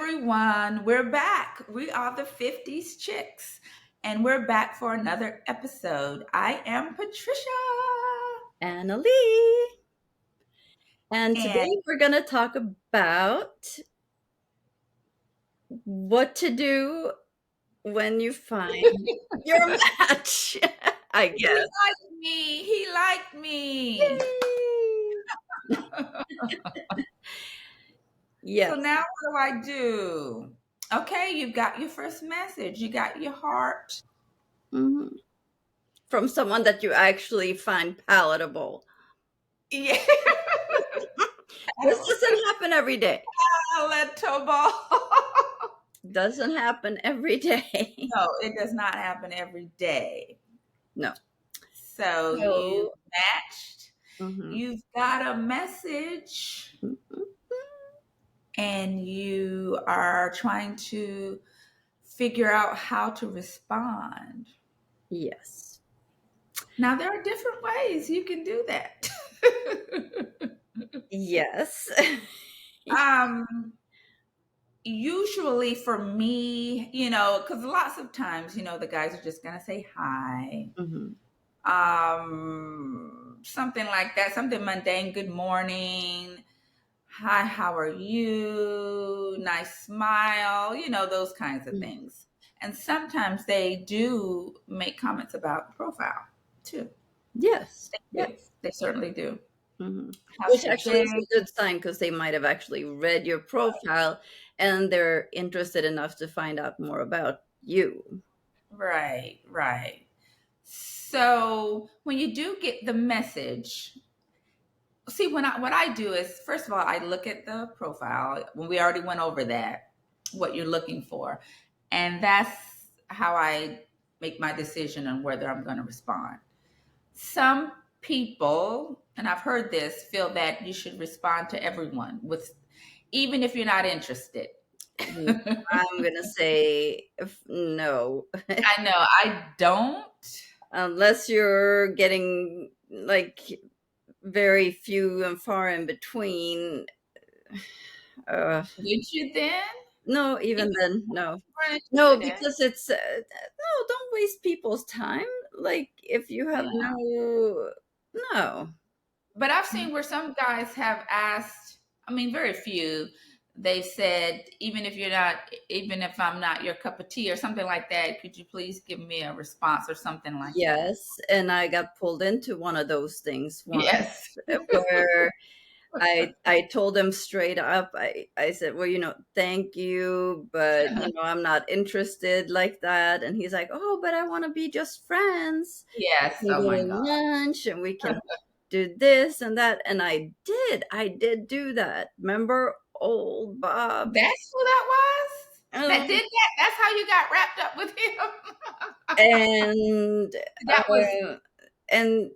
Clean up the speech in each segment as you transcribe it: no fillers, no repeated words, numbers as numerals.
everyone. We're back. We are the 50s chicks, and we're back for another episode. I am Patricia. Annalie. And And today we're going to talk about what to do when you find your match, I he guess. liked me. He liked me. Yay! So Yes. now what do I do? Okay, you got your first message. You got your heart. Mhm. From someone that you actually find palatable. Yeah. This doesn't happen every day. Palatable. Doesn't happen every day. No, it does not happen every day. No. So you So, matched. mhm. You've got a message and you are trying to figure out how to respond. Yes. Now, there are different ways you can do that. Yes. um, Usually for me, because lots of times, the guys are just going to say hi. Mhm. Something like that, something mundane. Good morning. Hi, how are you? Nice smile, those kinds of Mhm. things. And sometimes they do make comments about the profile too. Yes. They do. Yes. They certainly do. Which How's your actually day? is a good sign because they might have actually read your profile and they're interested enough to find out more about you. Right, right. So when you do get the message, see what I do is first of all I look at the profile when we already went over that, what you're looking for, and that's how I make my decision on whether I'm going to respond. Some people, and I've heard this, feel that you should respond to everyone with, even if you're not interested. No, I'm gonna say no. I know I don't. Unless you're getting like very few and far in between. Uh, Would you then? no, even Even if then, no. you weren't No, interested in? because it's no, don't waste people's time. Like if you have Yeah. no. But I've seen where some guys have asked, I mean, very few, they've said, even if I'm not your cup of tea or something like that, could you please give me a response or something like that? Yes, and I got pulled into one of those things Yes. once where I told him straight up. I said, "Well, thank you, but I'm not interested like that." And he's like, "Oh, but I want to be just friends. Yes. We Oh go my to God. lunch and we can do this and that." And I did do that. Remember old Bob? That's who that was? That Um, did that? That's how you got wrapped up with him? and That was, and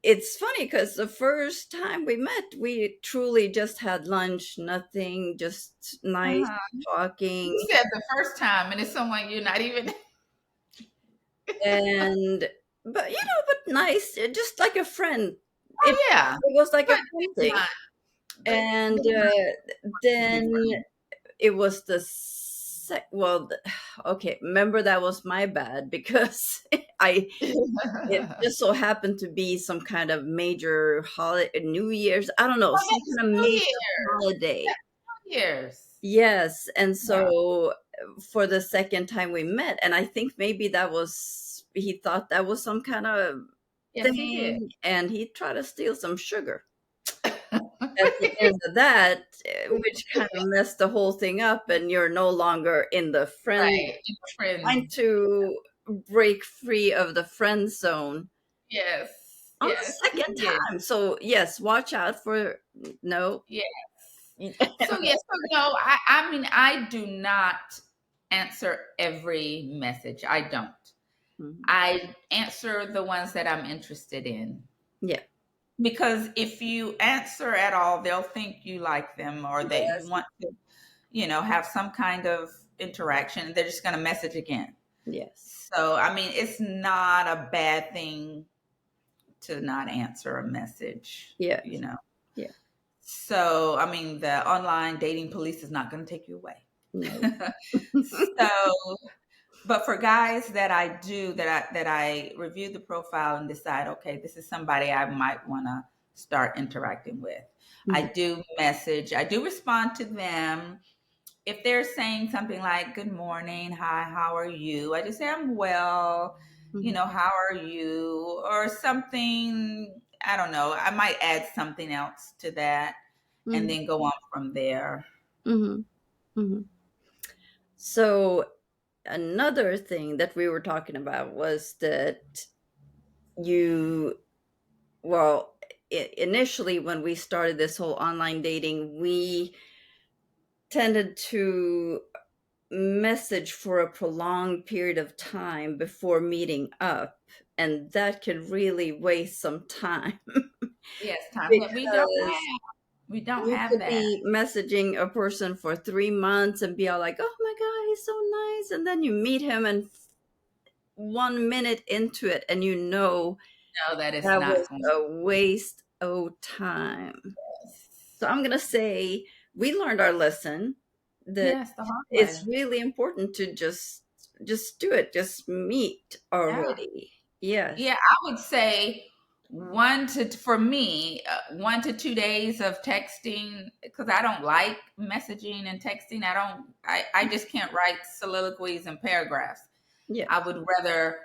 it's funny because the first time we met, we truly just had lunch, nothing, just nice uh-huh. talking, You said the first time, and it's someone you're not even. and but nice, just like a friend. It Oh, yeah. it was like a But friend it's thing, not, and to be then friends. it was okay. Remember that was my bad because I it just so happened to be some kind of major holiday, New Year's, I don't know, Oh, some that's kind of 2 major years. holiday. That's 2 years. Yes, and Yeah. so for the second time we met, and I think maybe that was he thought that was some kind of Yes, he did. thing, and he tried to steal some sugar at the end of that, which kind of messed the whole thing up, and you're no longer in the friend Right. You were friends. trying to break free of the friend zone Yes. on Yes, the second he did. time. So yes, watch out for no. Yes. So, yes, so no, I mean, I do not answer every message. I don't. Mhm. I answer the ones that I'm interested in. Yeah. Because if you answer at all, they'll think you like them or that you Yes. want to, have some kind of interaction. They're just going to message again. Yes. So, I mean, it's not a bad thing to not answer a message, Yes. Yeah. So, I mean, the online dating police is not going to take you away. No. So, but for guys that I do that I review the profile and decide, okay, this is somebody I might want to start interacting with. I Mhm, do message, I do respond to them. If they're saying something like, good morning, hi, how are you? I just say, I'm well, mhm, how are you? Or something, I don't know. I might add something else to that and mhm, then go on from there. mhm, mhm. So another thing that we were talking about was that you, well, initially when we started this whole online dating, we tended to message for a prolonged period of time before meeting up, and that could really waste some time Yes, time that because we don't you have could that. be messaging a person for 3 months and be all like, oh my God, he's so nice. And then you meet him, and 1 minute into it, and you know No, that is that not was going a waste of time. to. So I'm going to say we learned our lesson that Yes, the hard it's way. really important to just do it, just meet Yeah. already. Yes. Yeah, I would say for me, 1 to 2 days of texting because I don't like messaging and texting. I just can't write soliloquies and paragraphs. I Yes. would rather,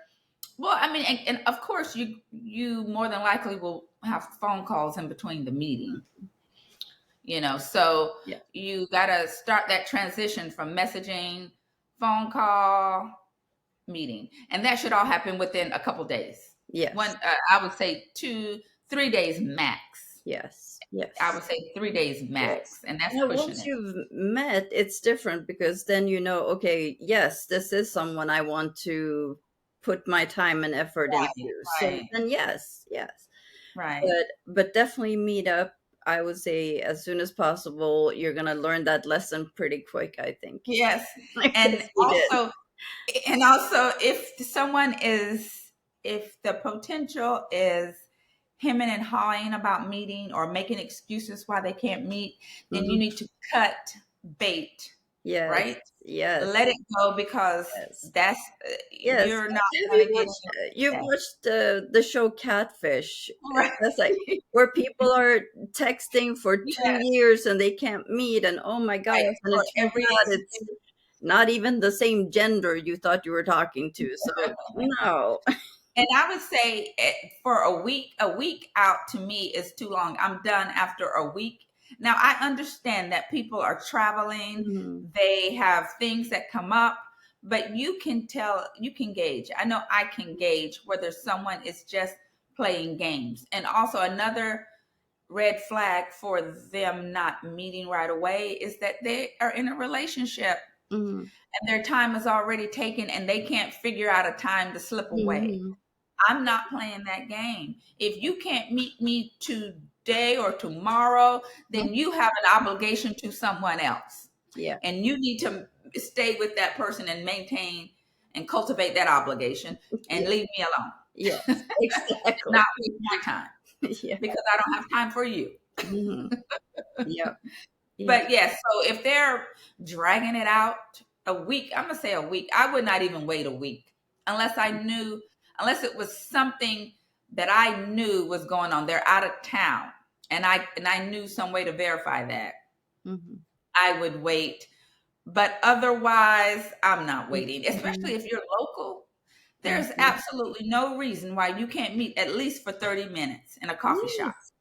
well, I mean, and of course, you more than likely will have phone calls in between the meeting, so Yeah. you got to start that transition from messaging, phone call, meeting, and that should all happen within a couple days. Yes. I would say 2, 3 days max. Yes. I Yes. would say 3 days Yes. max, and that's Now, pushing once it. you've met, it's different because then you know, okay, yes, this is someone I want to put my time and effort Right, into. So right, then, yes, yes. right. But definitely meet up. I would say as soon as possible. You're gonna learn that lesson pretty quick, I think, Yes, and because we did. also, and also, if the potential is hemming and hawing about meeting or making excuses why they can't meet, then you Mhm. need to cut bait, Yes, right? yes, Let it go because yes. that's Yes. you're not Have going you to get watched you've anywhere watched the show Catfish? with That's like that. where people are texting for 2 Yes, years and they can't meet, and oh my gosh, right. and For it turns every out it's not even the same gender you thought you were talking to, so no. and I would say for a week out to me is too long. I'm done after a week. Now I understand that people are traveling, Mhm, they have things that come up, but you can gauge. I know I can gauge whether someone is just playing games. And also another red flag for them not meeting right away is that they are in a relationship mhm, and their time is already taken and they can't figure out a time to slip away. mhm. I'm not playing that game. If you can't meet me today or tomorrow, then Mhm. you have an obligation to someone else. Yeah, And you need to stay with that person and maintain and cultivate that obligation and yeah, leave me alone, yes, exactly. not waste my time Yeah. because I don't have time for you. Mhm. Yep, yep. But yes, so if they're dragging it out a week, I'm gonna say a week. I would not even wait a week unless it was something that I knew was going on. They're out of town, and I knew some way to verify that. Mhm, I would wait, but otherwise, I'm not waiting. Especially mhm, if you're local, there's mhm. absolutely no reason why you can't meet at least for 30 minutes in a coffee shop. Yes,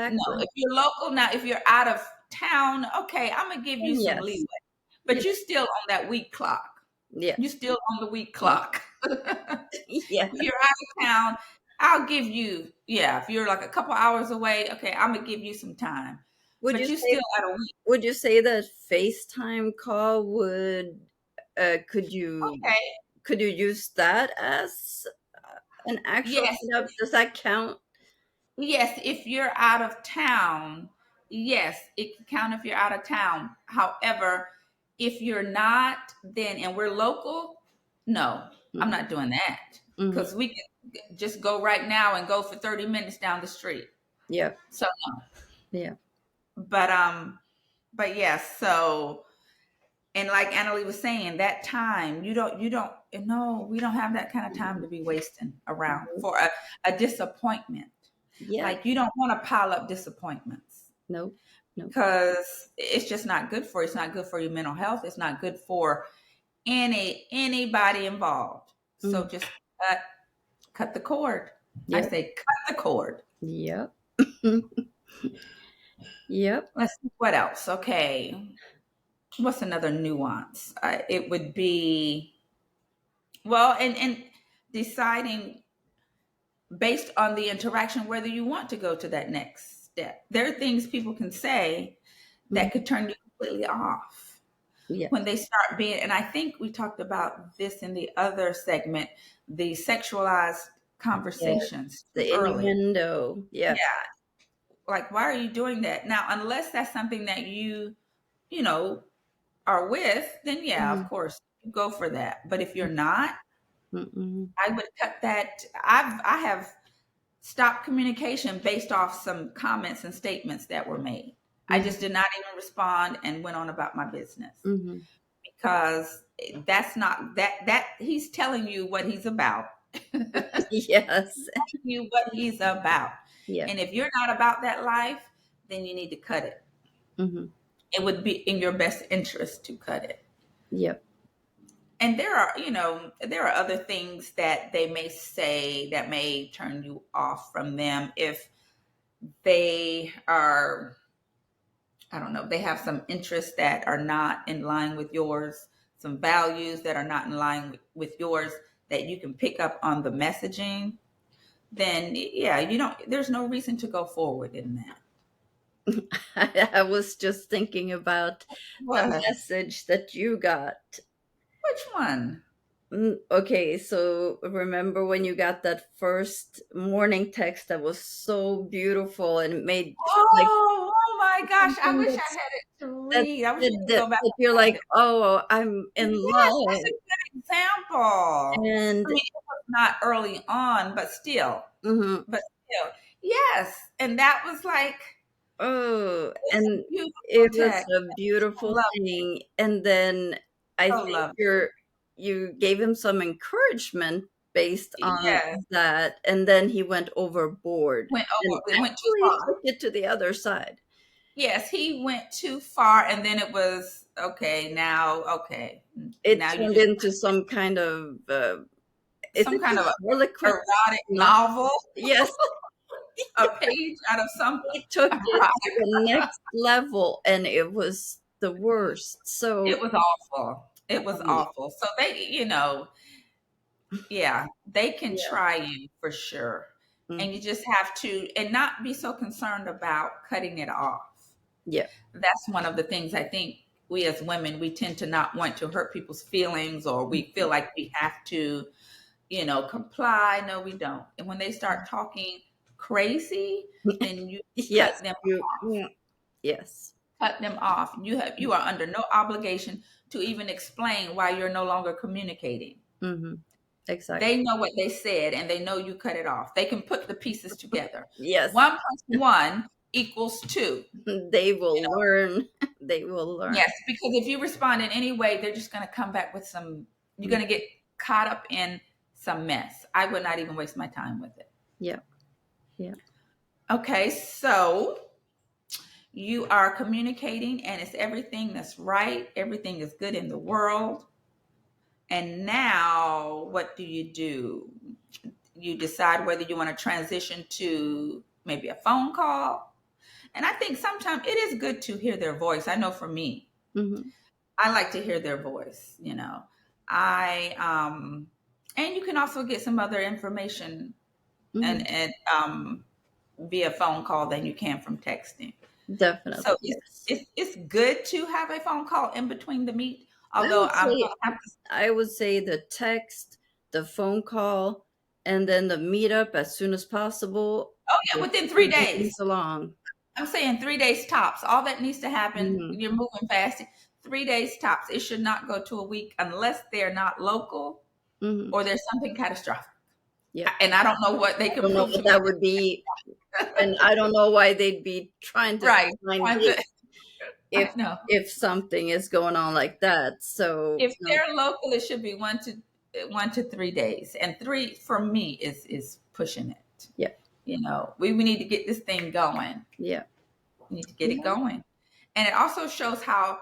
No, exactly. if you're local now, if you're out of town, okay, I'm gonna give you And some yes, leeway. yeah, But you still on that week clock. yeah, You still on the week mm, clock. yeah. If you're out of town, I'll give you, yeah, if you're like a couple hours away, okay, I'm gonna give you some time. Would But you you say still at a week. would you say that FaceTime call would could you Okay. use that as an actual Yes, meetup? Does that count? yes, if you're out of town, yes, it can count if you're out of town. However, if you're not, then and we're local, no, I'm Mhm, not doing that mhm. because we can just go right now and go for 30 minutes down the street. Yeah, So, yeah. but yes, so And like Annalie was saying, that time you don't no, we don't have that kind of time to be wasting around Nope. for a disappointment. Yeah. Like you don't want to pile up disappointments Nope. Nope. because it's just not good for you. It's not good for your mental health. It's not good for anybody involved. So Mm. just cut the cord. I Yep. say cut the cord. Yep. Yep. Let's see what else. Okay, what's another nuance? It would be well, and deciding based on the interaction whether you want to go to that next step. There are things people can say Mm. that could turn you completely off when Yes. they start being, and I think we talked about this in the other segment, the sexualized Yes. conversations too The early. innuendo. Yeah, Yes. like why are you doing that now? Unless that's something that you know are with, then yeah, of Mm. course go for that. But if you're not, Mm-mm. I would cut that. I have stopped communication based off some comments and statements that were made. I just Mm. did not even respond and went on about my business Mhm. because that's not that he's telling you what he's about. Yes. You what he's about. Yeah. And if you're not about that life, then you need to cut it. Mhm. It would be in your best interest to cut it. Yep. And there are other things that they may say that may turn you off from them if they are, I don't know, they have some interests that are not in line with yours, some values that are not in line with yours that you can pick up on the messaging, then yeah, there's no reason to go forward in that. I was just thinking about the What? message that you got. Which one? Okay, so remember when you got that first morning text that was so beautiful and it made like Oh my gosh, I something wish I had it to that read. I wish said I could that, go back that you're and find like, it. oh, I'm in Yes, that's a love. good example. I And mean, it was not early on, but still, mhm, but still, yes. And that was like, oh, it's a and beautiful it was text. a So beautiful lovely, thing. And then I so think lovely. you gave him some encouragement based on Yes, that, and then he went overboard and it went too actually far. took it to the other side. Yes, he went too far, and then it was okay. Okay, It now you turned just into some kind of is some it kind of a Harlequin erotic novel? novel, Yes, a page out of some he took it to erotic. the next level, and it was the worst. It So, was awful. It was um, awful. So yeah, they can yeah, try you for sure. And you mhm, just have to, and not be so concerned about cutting it off. yeah, That's one of the things I think we as women, we tend to not want to hurt people's feelings or we feel mhm. like we have to, comply. No, we don't. And when they start talking crazy, then you Yes, cut them you, off. yes, Cut them off. You are under no obligation to even explain why you're no longer communicating. mhm, They exactly. know what they said and they know you cut it off. They can put the pieces together. Yes, 1 plus 1 equals 2. they will learn. They will learn. Yes, because if you respond in any way, they're just going to come back with you're Mm, going to get caught up in some mess. I would not even waste my time with it. yeah, yeah. Okay, so you are communicating and it's everything that's right, everything is good in the world. And now what do? You decide whether you want to transition to maybe a phone call. And I think sometimes it is good to hear their voice. I know for me, Mhm, I like to hear their voice. I and you can also get some other information mhm. and via phone call than you can from texting. So Definitely, it's, yes. it's it's good to have a phone call in between the meet. I Although would I'm say gonna have to. I would say the text, the phone call, and then the meetup as soon as possible Oh yeah, just within three moving days. things along. I'm saying 3 days tops. All that needs to happen. Mhm, You're moving fast. 3 days tops. It should not go to a week unless they're not local mhm. or there's something catastrophic. Yep. And I don't know what they I can don't know prove to what me. that would be, and I don't know why they'd be trying to Right. find Trying to dates. if I know. if something is going on like that. So If they're local, it should be 1 to 3 days, and three for me is pushing it. yeah, We need to get this thing going. yeah, We need to get it yeah, going, and it also shows how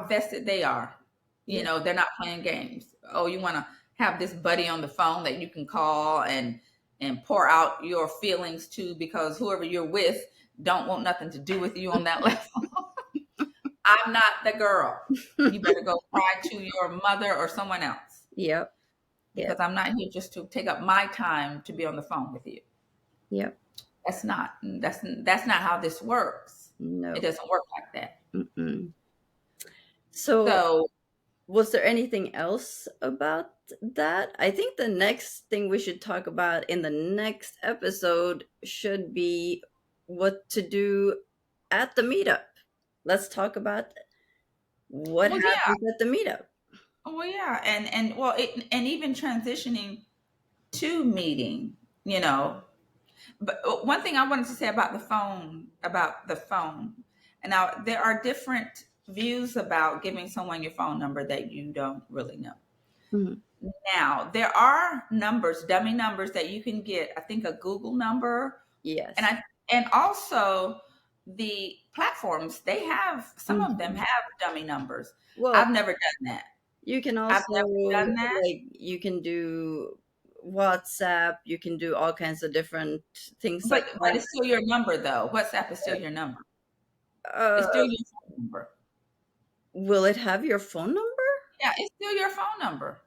vested they are. yeah. They're not playing games. Oh, you want to have this buddy on the phone that you can call and pour out your feelings to, because whoever you're with don't want nothing to do with you on that level. I'm not the girl. You better go cry to your mother or someone else, Yep, because yep, I'm not here just to take up my time to be on the phone with you. yep. That's not how this works. It No. doesn't work like that. Mm-mm. So, So, was there anything else about that? I think the next thing we should talk about in the next episode should be what to do at the meetup. Let's talk about what well, yeah, happens at the meetup. well, yeah, and even transitioning to meeting, you know. But one thing I wanted to say about the phone, and now there are different views about giving someone your phone number that you don't really know. Mhm. Now, there are numbers, dummy numbers that you can get. I think a Google number, and Yes. I and also the platforms, they have, some of them Mhm. have dummy numbers. Well, I've never done that. you can I've also, never done that. like, you can do WhatsApp, you can do all kinds of different things like But that. it's still your number though. WhatsApp is still your number. It's Uh, still your phone number. will it have your phone number? Yeah, it's still your phone number.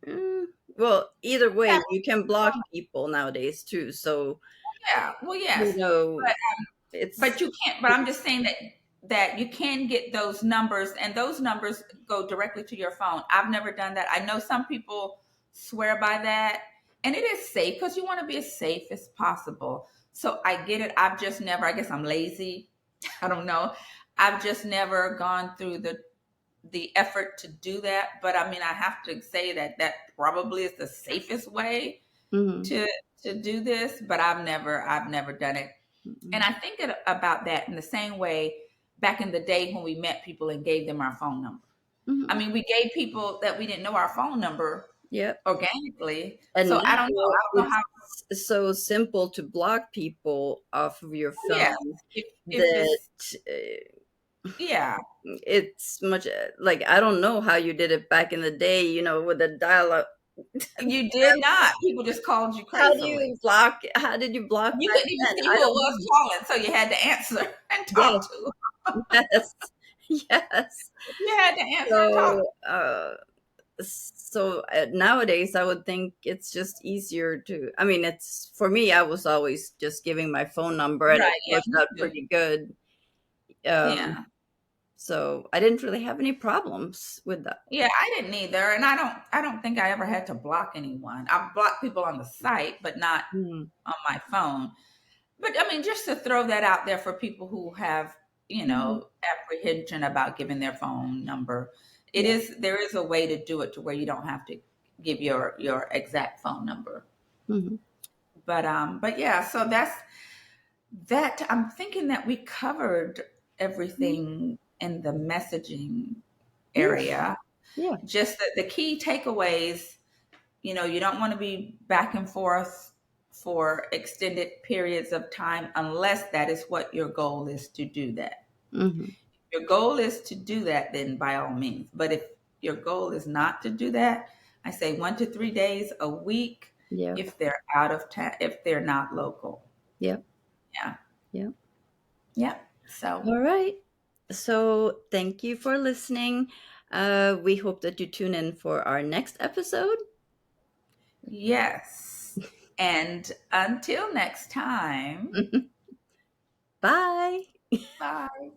Mm, well, either Yeah, way, you can block people nowadays too. So, yeah. Well, you yes. know, But it's But you can't. But I'm just saying that you can get those numbers, and those numbers go directly to your phone. I've never done that. I know some people swear by that, and it is safe because you want to be as safe as possible. So I get it. I've just never. I guess I'm lazy. I don't know. I've just never gone through the effort to do that. But I mean, I have to say that probably is the safest way mhm, to do this. But I've never done it. And mhm, I think about that in the same way back in the day when we met people and gave them our phone number. I mhm. mean, we gave people that we didn't know our phone number Yep. organically. And So I don't know. now I don't know it's how. so simple to block people off of your Yeah, phone if that it's uh, yeah, it's much like I don't know how you did it back in the day, with the dial up. you did not. People just called you How do crazily. you block? How did you block You back couldn't even then? see I who it don't was know. calling, so you had to answer and talk Yes, to. yes, yes. You had to answer and talk. So, nowadays, I would think it's just easier to. I mean, it's for me. I was always just giving my phone number, and it Right? Yeah, worked me out too. pretty good. Um, Yeah. so I didn't really have any problems with that. Yeah, I didn't either, and I don't think I ever had to block anyone. I blocked people on the site, but not Mhm, on my phone. But I mean, just to throw that out there for people who have, mhm. apprehension about giving their phone number. Yeah. There is a way to do it to where you don't have to give your exact phone number. Mhm. But yeah, so that I'm thinking that we covered Mhm. everything in the messaging Yeah. area. Yeah. Just the key takeaways, you don't want to be back and forth for extended periods of time unless that is what your goal is to do that. Mhm. If your goal is to do that, then by all means. But if your goal is not to do that, I say 1 to 3 days a week Yeah. if they're out of town, if they're not local. Yeah. Yeah. Yeah. Yeah. So, All right. So thank you for listening. We hope that you tune in for our next episode. yes. And until next time, Bye. bye.